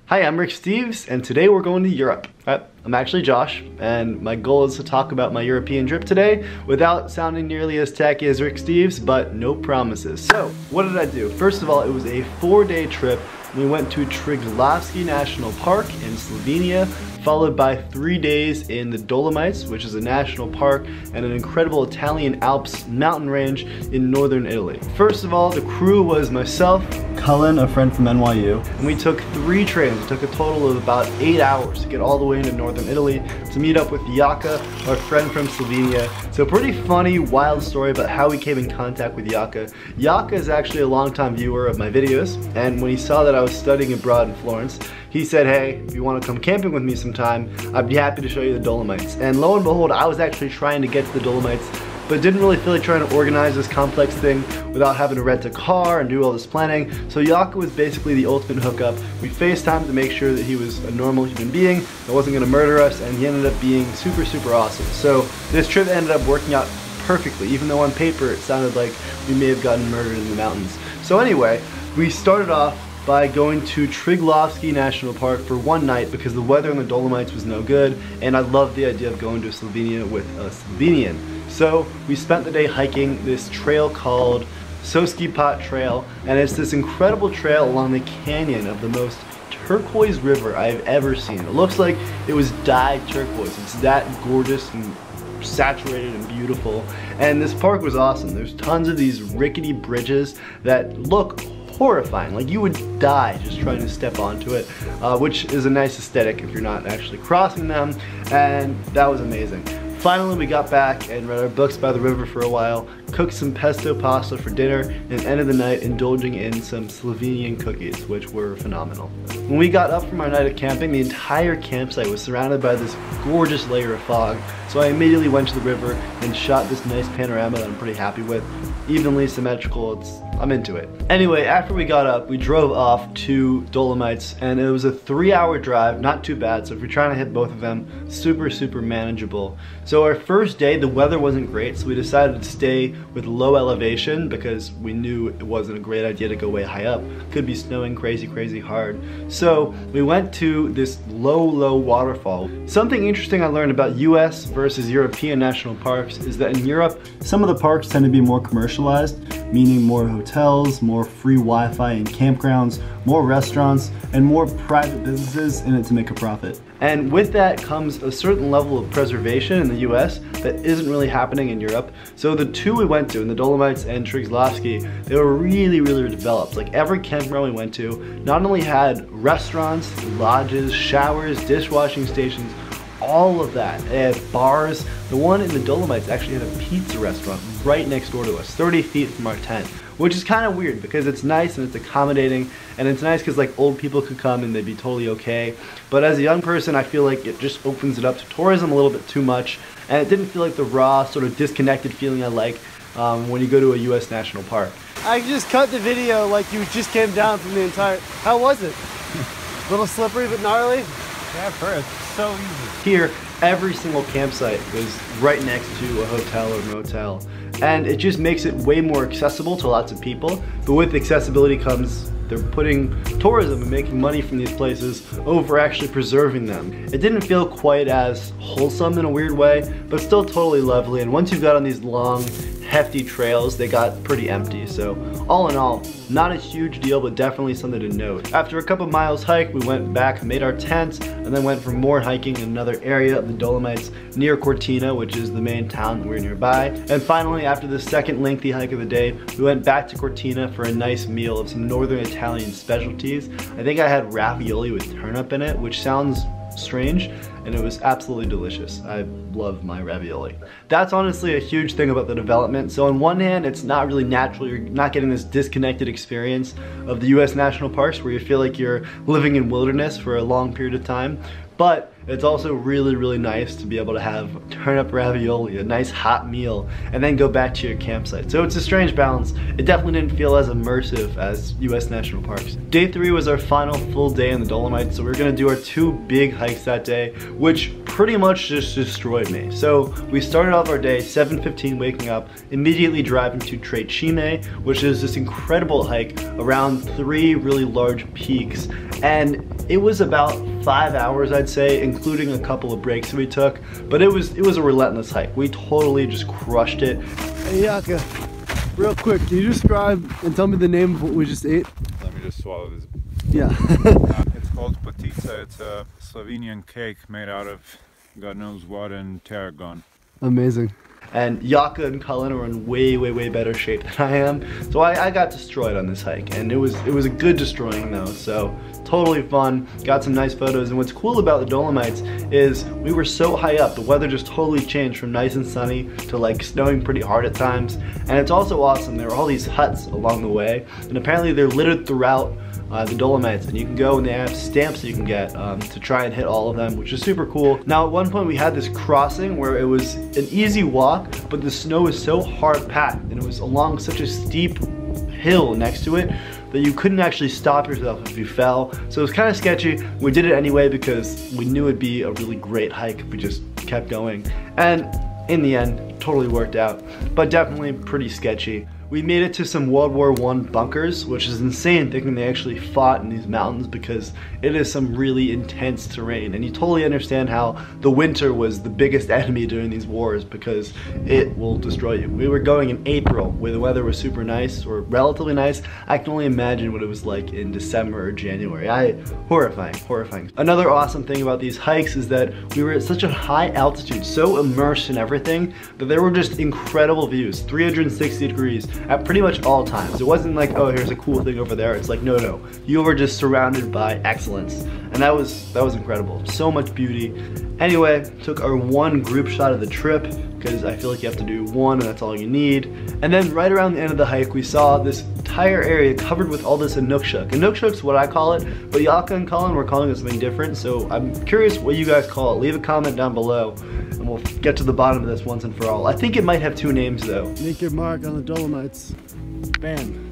Hi, I'm Rick Steves, and today we're going to Europe. I'm actually Josh, and my goal is to talk about my European trip today without sounding nearly as tacky as Rick Steves, but no promises. So, what did I do? First of all, it was a 4-day trip. We went to Triglav National Park in Slovenia, followed by 3 days in the Dolomites, which is a national park and an incredible Italian Alps mountain range in northern Italy. First of all, the crew was myself, Cullen, a friend from NYU, and we took 3 trains. It took a total of about 8 hours to get all the way into northern Italy to meet up with Jaka, our friend from Slovenia. So pretty funny, wild story about how we came in contact with Jaka. Jaka is actually a longtime viewer of my videos, and when he saw that I was studying abroad in Florence, he said, hey, if you want to come camping with me sometime, I'd be happy to show you the Dolomites. And lo and behold, I was actually trying to get to the Dolomites, but didn't really feel like trying to organize this complex thing without having to rent a car and do all this planning. So Jaka was basically the ultimate hookup. We FaceTimed to make sure that he was a normal human being that wasn't gonna murder us, and he ended up being super, super awesome. So this trip ended up working out perfectly, even though on paper it sounded like we may have gotten murdered in the mountains. So anyway, we started off by going to Triglav National Park for one night because the weather in the Dolomites was no good, and I loved the idea of going to Slovenia with a Slovenian. So we spent the day hiking this trail called Cinque Torri Trail, and it's this incredible trail along the canyon of the most turquoise river I've ever seen. It looks like it was dyed turquoise. It's that gorgeous and saturated and beautiful, and this park was awesome. There's tons of these rickety bridges that look horrifying, like you would die just trying to step onto it, which is a nice aesthetic if you're not actually crossing them, and that was amazing. Finally, we got back and read our books by the river for a while, cooked some pesto pasta for dinner, and ended the night indulging in some Slovenian cookies, which were phenomenal. When we got up from our night of camping, the entire campsite was surrounded by this gorgeous layer of fog, so I immediately went to the river and shot this nice panorama that I'm pretty happy with. Evenly symmetrical, I'm into it. Anyway, after we got up, we drove off to Dolomites, and it was a 3-hour drive, not too bad, so if you're trying to hit both of them, super, super manageable. So our first day, the weather wasn't great, so we decided to stay with low elevation because we knew it wasn't a great idea to go way high up. Could be snowing crazy, crazy hard. So we went to this low waterfall. Something interesting I learned about US versus European national parks is that in Europe, some of the parks tend to be more commercialized, meaning more hotels, more free Wi-Fi and campgrounds, more restaurants, and more private businesses in it to make a profit. And with that comes a certain level of preservation in the US that isn't really happening in Europe. So the two we went to, in the Dolomites and Triglav, they were really developed. Like every campground we went to not only had restaurants, lodges, showers, dishwashing stations, all of that. They had bars. The one in the Dolomites actually had a pizza restaurant right next door to us, 30 feet from our tent, which is kind of weird because it's nice and it's accommodating, and it's nice because like old people could come and they'd be totally okay. But as a young person, I feel like it just opens it up to tourism a little bit too much, and it didn't feel like the raw, sort of disconnected feeling I like when you go to a US national park. I just cut the video like you just came down from the entire... How was it? A little slippery but gnarly? Yeah, first, so easy. Here, every single campsite was right next to a hotel or motel, and it just makes it way more accessible to lots of people. But with accessibility comes they're putting tourism and making money from these places over actually preserving them. It didn't feel quite as wholesome in a weird way, but still totally lovely. And once you got on these long, hefty trails, they got pretty empty. So all in all, not a huge deal, but definitely something to note. After a couple miles hike, we went back, made our tents, and then went for more hiking in another area of the Dolomites near Cortina, which is the main town that we're nearby. And finally, after the second lengthy hike of the day, we went back to Cortina for a nice meal of some northern Italian specialties. I think I had ravioli with turnip in it, which sounds strange, and it was absolutely delicious. I love my ravioli. That's honestly a huge thing about the development. So on one hand, it's not really natural. You're not getting this disconnected experience of the US national parks where you feel like you're living in wilderness for a long period of time. But it's also really nice to be able to have turnip ravioli, a nice hot meal, and then go back to your campsite. So it's a strange balance. It definitely didn't feel as immersive as US national parks. Day 3 was our final full day in the Dolomites, so we were gonna do our 2 big hikes that day, which pretty much just destroyed me. So we started off our day 7:15 waking up, immediately driving to Tre Cime, which is this incredible hike around 3 really large peaks. And It was about 5 hours, I'd say, including a couple of breaks we took, but it was a relentless hike. We totally just crushed it. Hey Yaka, real quick, can you describe and tell me the name of what we just ate? Let me just swallow this. Yeah. It's called potica. It's a Slovenian cake made out of God knows what and tarragon. Amazing. And Yaka and Cullen are in way better shape than I am. So I got destroyed on this hike, and it was a good destroying though, so totally fun. Got some nice photos, and what's cool about the Dolomites is we were so high up, the weather just totally changed from nice and sunny to like snowing pretty hard at times. And it's also awesome, there were all these huts along the way, and apparently they're littered throughout the Dolomites, and you can go and they have stamps that you can get to try and hit all of them, which is super cool. Now at one point we had this crossing where it was an easy walk, but the snow was so hard packed and it was along such a steep hill next to it that you couldn't actually stop yourself if you fell. So it was kind of sketchy. We did it anyway because we knew it'd be a really great hike if we just kept going. And in the end, totally worked out, but definitely pretty sketchy. We made it to some World War I bunkers, which is insane thinking they actually fought in these mountains because it is some really intense terrain, and you totally understand how the winter was the biggest enemy during these wars because it will destroy you. We were going in April where the weather was super nice, or relatively nice. I can only imagine what it was like in December or January. Horrifying. Another awesome thing about these hikes is that we were at such a high altitude, so immersed in everything, that there were just incredible views, 360 degrees at pretty much all times. It wasn't like, oh, here's a cool thing over there. It's like, no, you were just surrounded by excellence, and that was incredible. So much beauty. Anyway, took our one group shot of the trip because I feel like you have to do one and that's all you need. And then right around the end of the hike, we saw this entire area covered with all this inukshuk. Inukshuk's what I call it, but Yaka and Cullen were calling it something different, so I'm curious what you guys call it. Leave a comment down below and we'll get to the bottom of this once and for all. I think it might have two names though. Make your mark on the Dolomites. Bam.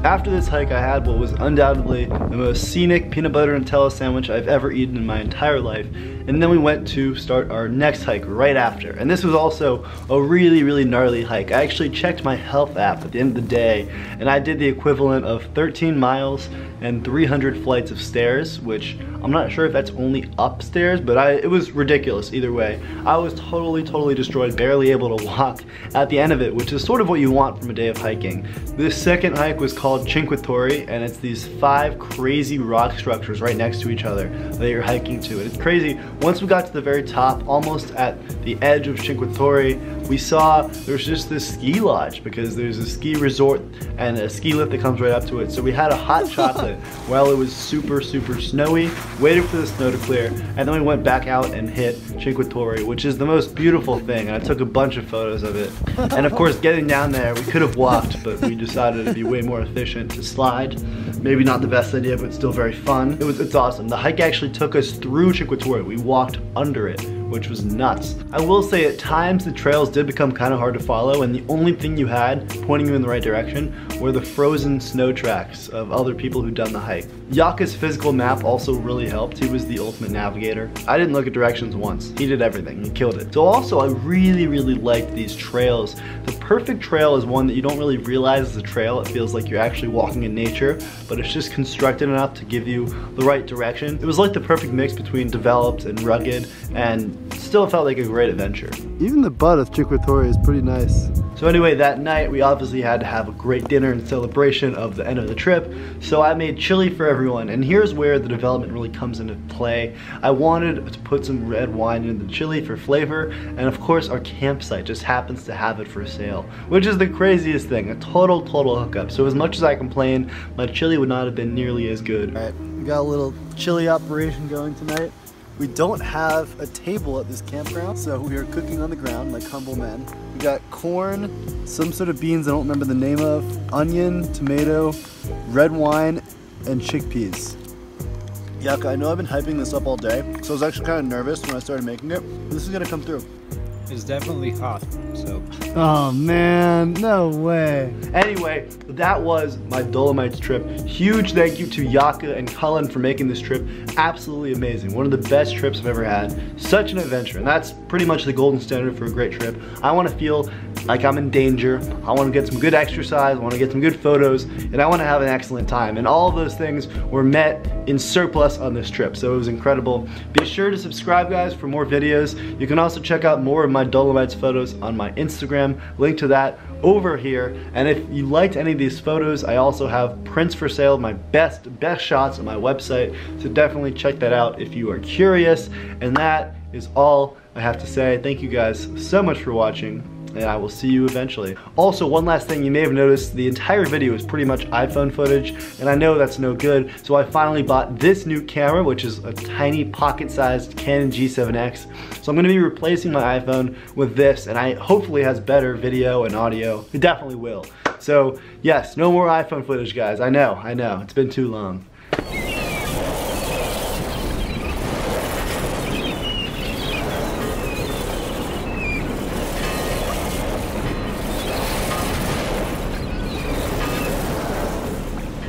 After this hike, I had what was undoubtedly the most scenic peanut butter and Nutella sandwich I've ever eaten in my entire life. And then we went to start our next hike right after. And this was also a really gnarly hike. I actually checked my health app at the end of the day, and I did the equivalent of 13 miles and 300 flights of stairs, which I'm not sure if that's only upstairs, but it was ridiculous either way. I was totally destroyed, barely able to walk at the end of it, which is sort of what you want from a day of hiking. This second hike was called Cinque Torri, and it's these 5 crazy rock structures right next to each other that you're hiking to. And it's crazy. Once we got to the very top, almost at the edge of Cinque Torri, we saw there's just this ski lodge because there's a ski resort and a ski lift that comes right up to it. So we had a hot chocolate while it was super snowy, waited for the snow to clear, and then we went back out and hit Cinque Torri, which is the most beautiful thing, and I took a bunch of photos of it. And of course, getting down there, we could have walked, but we decided it'd be way more efficient to slide. Maybe not the best idea, but still very fun. It's awesome. The hike actually took us through Cinque Torri. We walked under it, which was nuts. I will say at times the trails did become kind of hard to follow, and the only thing you had pointing you in the right direction were the frozen snow tracks of other people who'd done the hike. Yaka's physical map also really helped. He was the ultimate navigator. I didn't look at directions once. He did everything. He killed it. So also, I really liked these trails. The perfect trail is one that you don't really realize is a trail. It feels like you're actually walking in nature, but it's just constructed enough to give you the right direction. It was like the perfect mix between developed and rugged, and still felt like a great adventure. Even the butt of Cinque Torri is pretty nice. So anyway, that night we obviously had to have a great dinner in celebration of the end of the trip, so I made chili for everyone, and here's where the development really comes into play. I wanted to put some red wine in the chili for flavor, and of course our campsite just happens to have it for sale, which is the craziest thing, a total hookup. So as much as I complained, my chili would not have been nearly as good. All right, we got a little chili operation going tonight. We don't have a table at this campground, so we are cooking on the ground like humble men. We got corn, some sort of beans I don't remember the name of, onion, tomato, red wine, and chickpeas. Yaka, I know I've been hyping this up all day, so I was actually kind of nervous when I started making it, but this is gonna come through. It's definitely hot, so. Oh man, no way. Anyway, that was my Dolomites trip. Huge thank you to Yaka and Cullen for making this trip absolutely amazing. One of the best trips I've ever had. Such an adventure, and that's pretty much the golden standard for a great trip. I want to feel like I'm in danger. I want to get some good exercise, I want to get some good photos, and I want to have an excellent time. And all of those things were met in surplus on this trip, so it was incredible. Be sure to subscribe, guys, for more videos. You can also check out more of my Dolomites photos on my Instagram, link to that over here. And if you liked any of these photos, I also have prints for sale, my best shots on my website, so definitely check that out if you are curious. And that is all I have to say. Thank you guys so much for watching, and I will see you eventually. Also, one last thing, you may have noticed the entire video is pretty much iPhone footage, and I know that's no good, so I finally bought this new camera, which is a tiny pocket-sized Canon G7X. So I'm gonna be replacing my iPhone with this, and hopefully has better video and audio. It definitely will. So yes, no more iPhone footage, guys. I know, it's been too long.